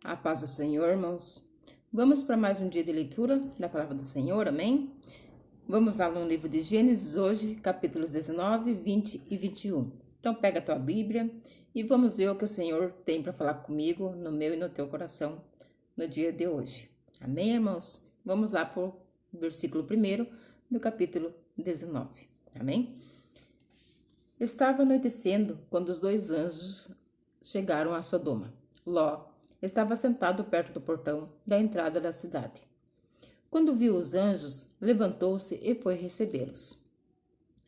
A paz do Senhor, irmãos. Vamos para mais um dia de leitura da palavra do Senhor, amém? Vamos lá no livro de Gênesis hoje, capítulos 19, 20 e 21. Então pega a tua Bíblia e vamos ver o que o Senhor tem para falar comigo, no meu e no teu coração, no dia de hoje. Amém, irmãos? Vamos lá para o versículo 1 do capítulo 19, amém? Estava anoitecendo quando os dois anjos chegaram a Sodoma. Ló estava sentado perto do portão da entrada da cidade. Quando viu os anjos, levantou-se e foi recebê-los.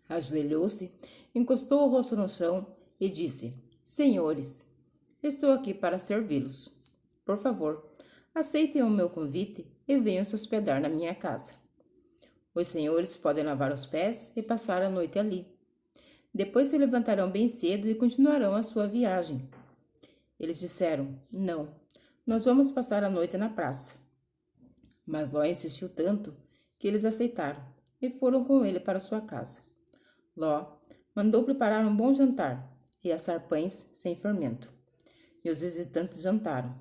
Ajoelhou-se, encostou o rosto no chão e disse: Senhores, estou aqui para servi-los. Por favor, aceitem o meu convite e venham se hospedar na minha casa. Os senhores podem lavar os pés e passar a noite ali. Depois se levantarão bem cedo e continuarão a sua viagem. Eles disseram: Não, nós vamos passar a noite na praça. Mas Ló insistiu tanto que eles aceitaram e foram com ele para sua casa. Ló mandou preparar um bom jantar e assar pães sem fermento. E os visitantes jantaram.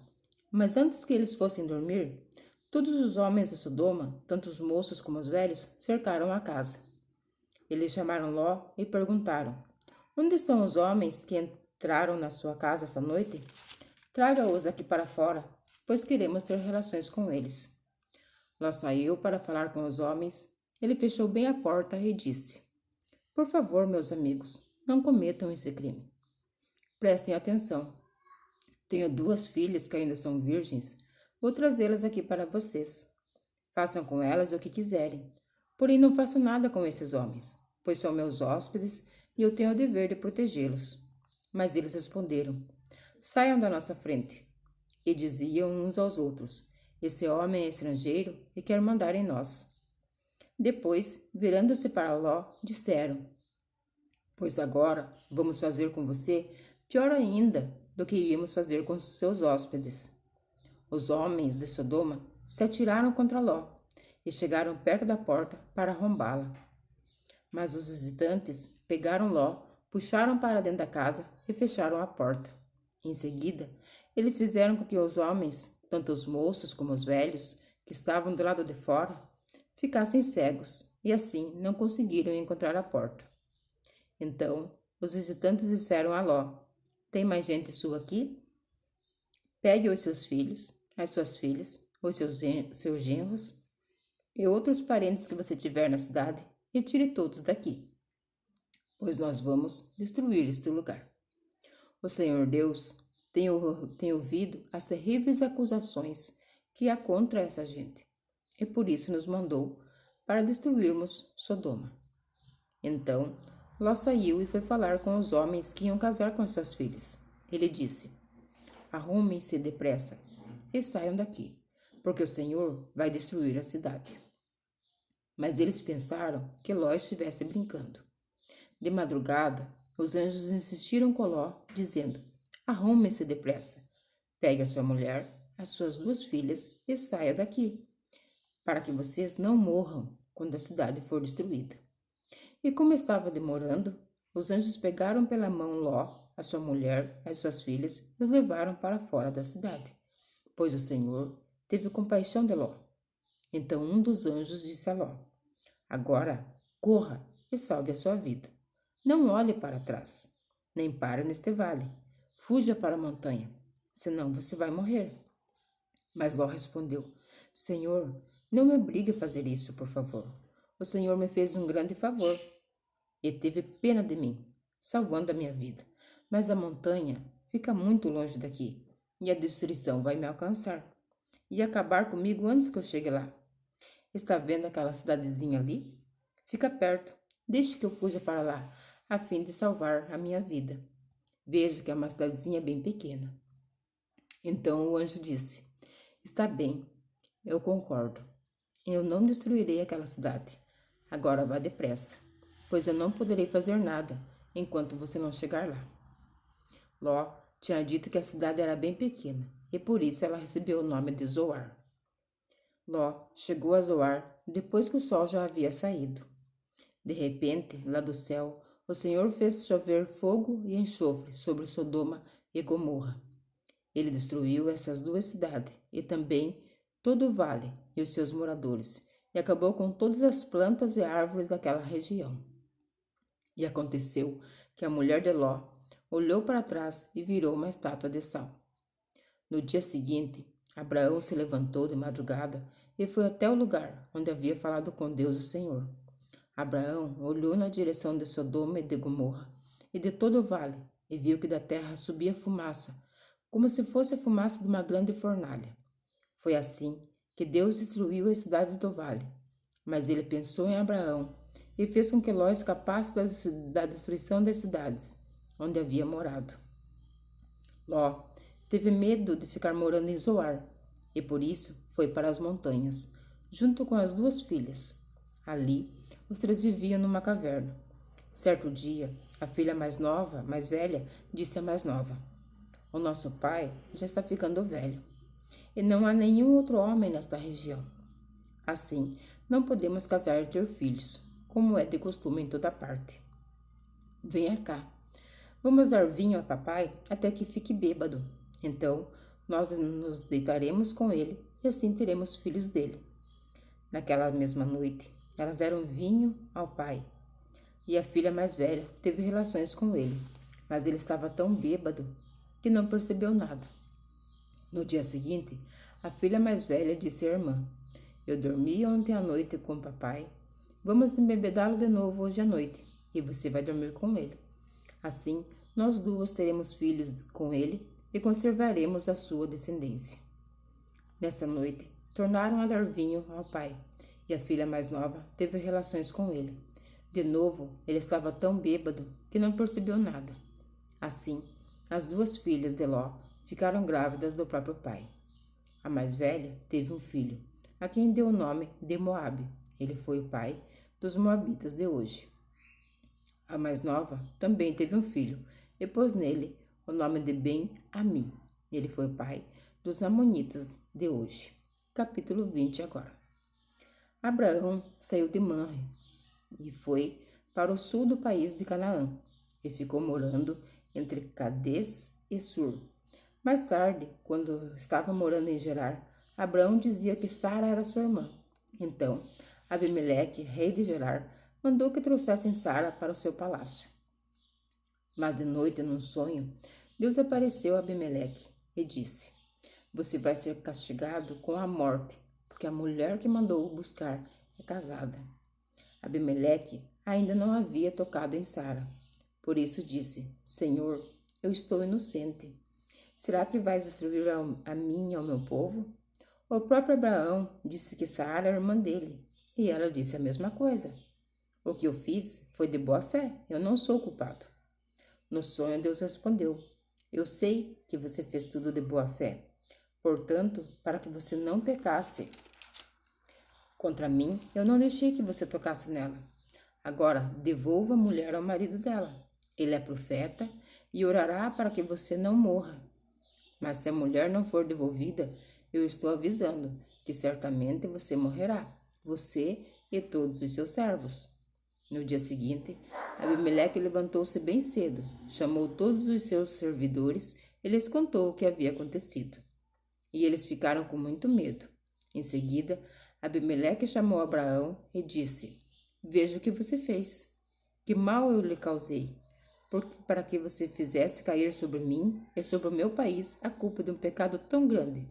Mas antes que eles fossem dormir, todos os homens de Sodoma, tanto os moços como os velhos, cercaram a casa. Eles chamaram Ló e perguntaram: Onde estão os homens que entraram na sua casa esta noite? Traga-os aqui para fora, pois queremos ter relações com eles. Ló saiu para falar com os homens. Ele fechou bem a porta e disse: Por favor, meus amigos, não cometam esse crime. Prestem atenção. Tenho 2 filhas que ainda são virgens. Vou trazê-las aqui para vocês. Façam com elas o que quiserem. Porém, não façam nada com esses homens, pois são meus hóspedes e eu tenho o dever de protegê-los. Mas eles responderam: Saiam da nossa frente. E diziam uns aos outros: Esse homem é estrangeiro e quer mandar em nós. Depois, virando-se para Ló, disseram: Pois agora vamos fazer com você pior ainda do que íamos fazer com seus hóspedes. Os homens de Sodoma se atiraram contra Ló e chegaram perto da porta para arrombá-la. Mas os visitantes pegaram Ló, puxaram para dentro da casa e fecharam a porta. Em seguida, eles fizeram com que os homens, tanto os moços como os velhos, que estavam do lado de fora, ficassem cegos e assim não conseguiram encontrar a porta. Então, os visitantes disseram a Ló: Tem mais gente sua aqui? Pegue os seus filhos, as suas filhas, os seus genros e outros parentes que você tiver na cidade e tire todos daqui, pois nós vamos destruir este lugar. O Senhor Deus tem ouvido as terríveis acusações que há contra essa gente, e por isso nos mandou para destruirmos Sodoma. Então, Ló saiu e foi falar com os homens que iam casar com suas filhas. Ele disse: Arrumem-se depressa e saiam daqui, porque o Senhor vai destruir a cidade. Mas eles pensaram que Ló estivesse brincando. De madrugada, os anjos insistiram com Ló, dizendo: Arrume-se depressa, pegue a sua mulher, as suas 2 filhas e saia daqui, para que vocês não morram quando a cidade for destruída. E como estava demorando, os anjos pegaram pela mão Ló, a sua mulher, as suas filhas e os levaram para fora da cidade, pois o Senhor teve compaixão de Ló. Então um dos anjos disse a Ló: Agora corra e salve a sua vida. Não olhe para trás, nem pare neste vale. Fuja para a montanha, senão você vai morrer. Mas Ló respondeu: Senhor, não me obrigue a fazer isso, por favor. O Senhor me fez um grande favor e teve pena de mim, salvando a minha vida. Mas a montanha fica muito longe daqui e a destruição vai me alcançar e acabar comigo antes que eu chegue lá. Está vendo aquela cidadezinha ali? Fica perto. Deixe que eu fuja para lá, a fim de salvar a minha vida. Vejo que é uma cidadezinha bem pequena. Então o anjo disse: Está bem, eu concordo. Eu não destruirei aquela cidade. Agora vá depressa, pois eu não poderei fazer nada enquanto você não chegar lá. Ló tinha dito que a cidade era bem pequena e por isso ela recebeu o nome de Zoar. Ló chegou a Zoar depois que o sol já havia saído. De repente, lá do céu, o Senhor fez chover fogo e enxofre sobre Sodoma e Gomorra. Ele destruiu essas 2 cidades e também todo o vale e os seus moradores, e acabou com todas as plantas e árvores daquela região. E aconteceu que a mulher de Ló olhou para trás e virou uma estátua de sal. No dia seguinte, Abraão se levantou de madrugada e foi até o lugar onde havia falado com Deus o Senhor. Abraão olhou na direção de Sodoma e de Gomorra e de todo o vale e viu que da terra subia fumaça, como se fosse a fumaça de uma grande fornalha. Foi assim que Deus destruiu as cidades do vale. Mas ele pensou em Abraão e fez com que Ló escapasse da destruição das cidades onde havia morado. Ló teve medo de ficar morando em Zoar e por isso foi para as montanhas, junto com as 2 filhas. Ali, os 3 viviam numa caverna. Certo dia, a filha mais velha, disse à mais nova: "O nosso pai já está ficando velho e não há nenhum outro homem nesta região. Assim, não podemos casar e ter filhos, como é de costume em toda parte. Venha cá. Vamos dar vinho a papai até que fique bêbado. Então, nós nos deitaremos com ele e assim teremos filhos dele." Naquela mesma noite, elas deram vinho ao pai. E a filha mais velha teve relações com ele, mas ele estava tão bêbado que não percebeu nada. No dia seguinte, a filha mais velha disse à irmã: "Eu dormi ontem à noite com o papai. Vamos embebedá-lo de novo hoje à noite, e você vai dormir com ele. Assim, nós 2 teremos filhos com ele e conservaremos a sua descendência." Nessa noite, tornaram a dar vinho ao pai, e a filha mais nova teve relações com ele. De novo, ele estava tão bêbado que não percebeu nada. Assim, as 2 filhas de Ló ficaram grávidas do próprio pai. A mais velha teve um filho, a quem deu o nome de Moabe. Ele foi o pai dos moabitas de hoje. A mais nova também teve um filho e pôs nele o nome de Ben-Ami. Ele foi o pai dos amonitas de hoje. Capítulo 20 agora. Abraão saiu de Manre e foi para o sul do país de Canaã e ficou morando entre Cades e Sur. Mais tarde, quando estava morando em Gerar, Abraão dizia que Sara era sua irmã. Então, Abimeleque, rei de Gerar, mandou que trouxessem Sara para o seu palácio. Mas de noite, num sonho, Deus apareceu a Abimeleque e disse: "Você vai ser castigado com a morte, porque a mulher que mandou o buscar é casada." Abimeleque ainda não havia tocado em Sara. Por isso disse: "Senhor, eu estou inocente. Será que vais destruir a mim e ao meu povo?" O próprio Abraão disse que Sara era irmã dele, e ela disse a mesma coisa. "O que eu fiz foi de boa fé, eu não sou culpado." No sonho, Deus respondeu: "Eu sei que você fez tudo de boa fé. Portanto, para que você não pecasse contra mim, eu não deixei que você tocasse nela. Agora, devolva a mulher ao marido dela. Ele é profeta e orará para que você não morra. Mas se a mulher não for devolvida, eu estou avisando que certamente você morrerá, você e todos os seus servos." No dia seguinte, Abimeleque levantou-se bem cedo, chamou todos os seus servidores e lhes contou o que havia acontecido. E eles ficaram com muito medo. Em seguida, Abimeleque chamou Abraão e disse: "Veja o que você fez. Que mal eu lhe causei, para que você fizesse cair sobre mim e sobre o meu país a culpa de um pecado tão grande.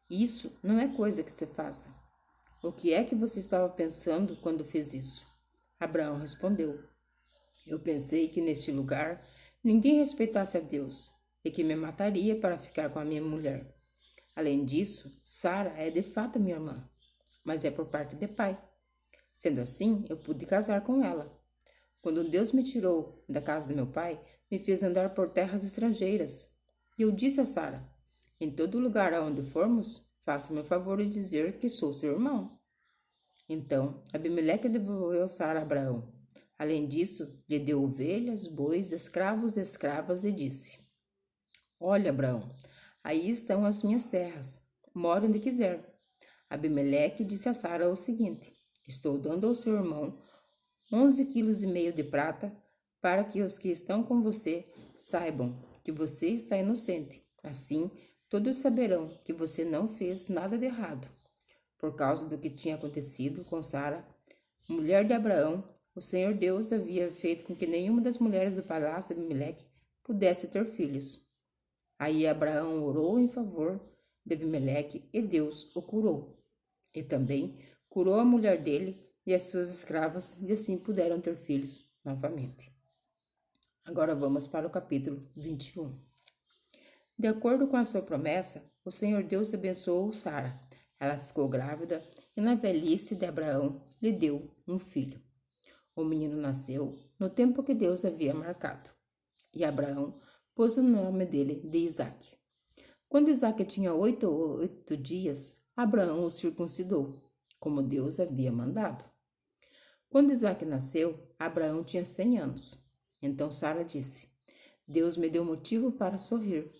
Isso não é coisa que se faça. O que é que você estava pensando quando fez isso?" Abraão respondeu: "Eu pensei que neste lugar ninguém respeitasse a Deus e que me mataria para ficar com a minha mulher. Além disso, Sara é de fato minha irmã, mas é por parte de pai. Sendo assim, eu pude casar com ela. Quando Deus me tirou da casa de meu pai, me fez andar por terras estrangeiras. E eu disse a Sara: em todo lugar aonde formos, faça-me o favor de dizer que sou seu irmão." Então, Abimeleque devolveu Sara a Abraão. Além disso, lhe deu ovelhas, bois, escravos e escravas e disse: "Olha, Abraão, aí estão as minhas terras. More onde quiser." Abimeleque disse a Sara o seguinte: "Estou dando ao seu irmão 11,5 quilos de prata para que os que estão com você saibam que você está inocente. Assim, todos saberão que você não fez nada de errado. Por causa do que tinha acontecido com Sara, mulher de Abraão, o Senhor Deus havia feito com que nenhuma das mulheres do palácio de Abimeleque pudesse ter filhos. Aí Abraão orou em favor de Abimeleque e Deus o curou. E também curou a mulher dele e as suas escravas, e assim puderam ter filhos novamente. Agora vamos para o capítulo 21. De acordo com a sua promessa, o Senhor Deus abençoou Sara. Ela ficou grávida e na velhice de Abraão lhe deu um filho. O menino nasceu no tempo que Deus havia marcado, e Abraão pôs o nome dele de Isaque. Quando Isaque tinha 8 dias, Abraão o circuncidou, como Deus havia mandado. Quando Isaque nasceu, Abraão tinha 100 anos. Então Sara disse: Deus me deu motivo para sorrir.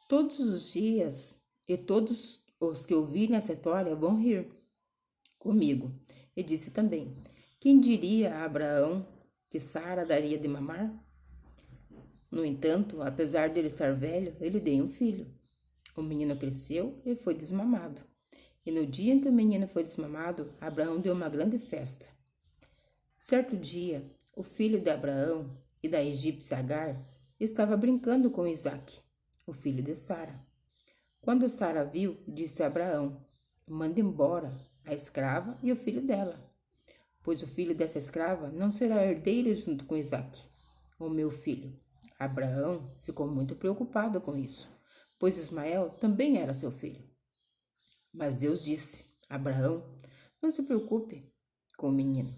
Todos os dias e todos os que ouvirem essa história vão rir comigo. E disse também: Quem diria a Abraão que Sara daria de mamar? No entanto, apesar de ele estar velho, ele deu um filho. O menino cresceu e foi desmamado. E no dia em que o menino foi desmamado, Abraão deu uma grande festa. Certo dia, o filho de Abraão e da egípcia Agar estava brincando com Isaque, o filho de Sara. Quando Sara viu, disse a Abraão: Manda embora a escrava e o filho dela, pois o filho dessa escrava não será herdeiro junto com Isaque, o meu filho. Abraão ficou muito preocupado com isso, pois Ismael também era seu filho. Mas Deus disse: Abraão, não se preocupe com o menino,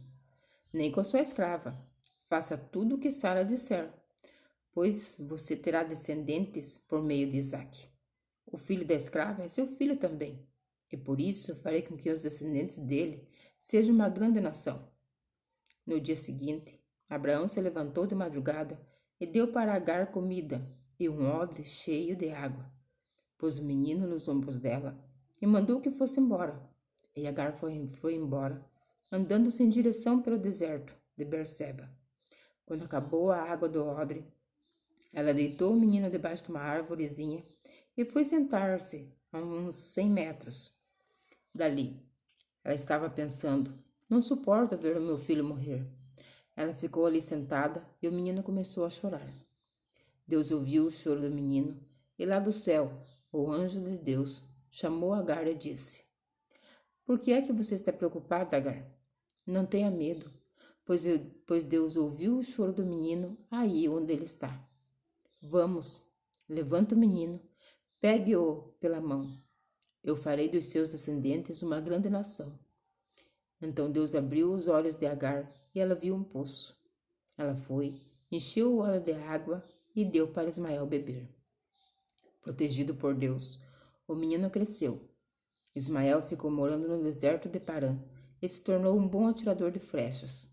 nem com a sua escrava. Faça tudo o que Sara disser, pois você terá descendentes por meio de Isaque. O filho da escrava é seu filho também, e por isso farei com que os descendentes dele sejam uma grande nação. No dia seguinte, Abraão se levantou de madrugada e deu para Agar comida e um odre cheio de água. Pôs o menino nos ombros dela e mandou que fosse embora. E Agar foi embora, andando-se em direção pelo deserto de Berseba. Quando acabou a água do odre, ela deitou o menino debaixo de uma árvorezinha e foi sentar-se a uns 100 metros dali. Ela estava pensando: não suporto ver o meu filho morrer. Ela ficou ali sentada e o menino começou a chorar. Deus ouviu o choro do menino e lá do céu, o anjo de Deus chamou Agar e disse: Por que é que você está preocupada, Agar? Não tenha medo, pois Deus ouviu o choro do menino aí onde ele está. Vamos, levanta o menino, pegue-o pela mão. Eu farei dos seus descendentes uma grande nação. Então Deus abriu os olhos de Agar e ela viu um poço. Ela foi, encheu o óleo de água e deu para Ismael beber. Protegido por Deus, o menino cresceu. Ismael ficou morando no deserto de Parã e se tornou um bom atirador de flechas.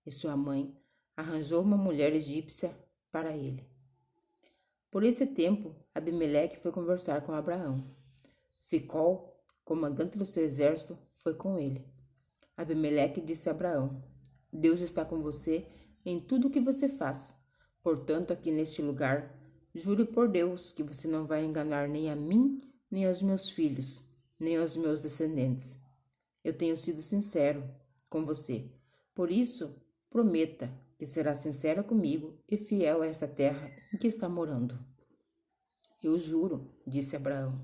E sua mãe arranjou uma mulher egípcia para ele. Por esse tempo, Abimeleque foi conversar com Abraão. Ficol, comandante do seu exército, foi com ele. Abimeleque disse a Abraão: Deus está com você em tudo o que você faz. Portanto, aqui neste lugar, jure por Deus que você não vai enganar nem a mim, nem aos meus filhos, nem aos meus descendentes. Eu tenho sido sincero com você. Por isso, prometa que será sincero comigo e fiel a esta terra em que está morando. Eu juro, disse Abraão.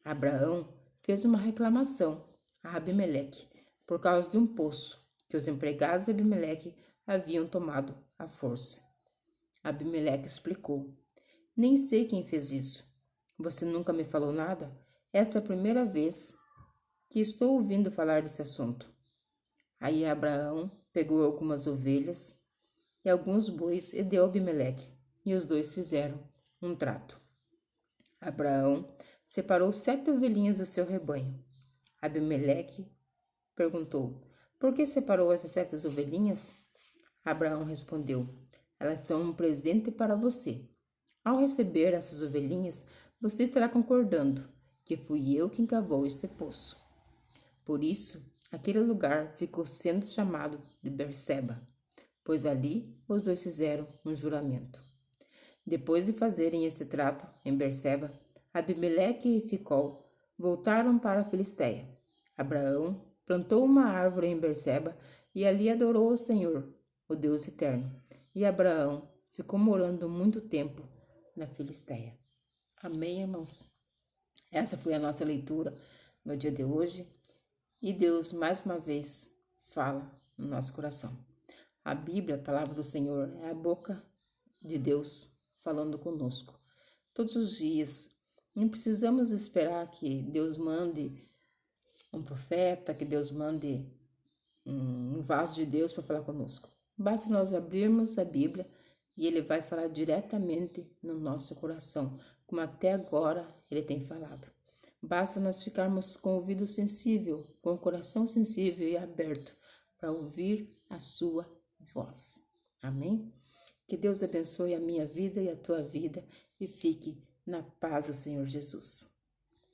Abraão fez uma reclamação a Abimeleque por causa de um poço que os empregados de Abimeleque haviam tomado à força. Abimeleque explicou: Nem sei quem fez isso. Você nunca me falou nada? Esta é a primeira vez que estou ouvindo falar desse assunto. Aí Abraão pegou algumas ovelhas e alguns bois e deu a Abimeleque, e os dois fizeram um trato. Abraão separou 7 ovelhinhas do seu rebanho. Abimeleque perguntou: Por que separou essas 7 ovelhinhas? Abraão respondeu: Elas são um presente para você. Ao receber essas ovelhinhas, você estará concordando que fui eu quem cavou este poço. Por isso, aquele lugar ficou sendo chamado de Berseba, pois ali os dois fizeram um juramento. Depois de fazerem esse trato em Berseba, Abimeleque e Ficol voltaram para a Filisteia. Abraão plantou uma árvore em Berseba e ali adorou o Senhor, o Deus eterno. E Abraão ficou morando muito tempo na Filisteia. Amém, irmãos? Essa foi a nossa leitura no dia de hoje. E Deus, mais uma vez, fala no nosso coração. A Bíblia, a palavra do Senhor, é a boca de Deus falando conosco. Todos os dias, não precisamos esperar que Deus mande um profeta, que Deus mande um vaso de Deus para falar conosco. Basta nós abrirmos a Bíblia e Ele vai falar diretamente no nosso coração, como até agora Ele tem falado. Basta nós ficarmos com o ouvido sensível, com o coração sensível e aberto para ouvir a sua voz. Amém? Que Deus abençoe a minha vida e a tua vida e fique na paz do Senhor Jesus.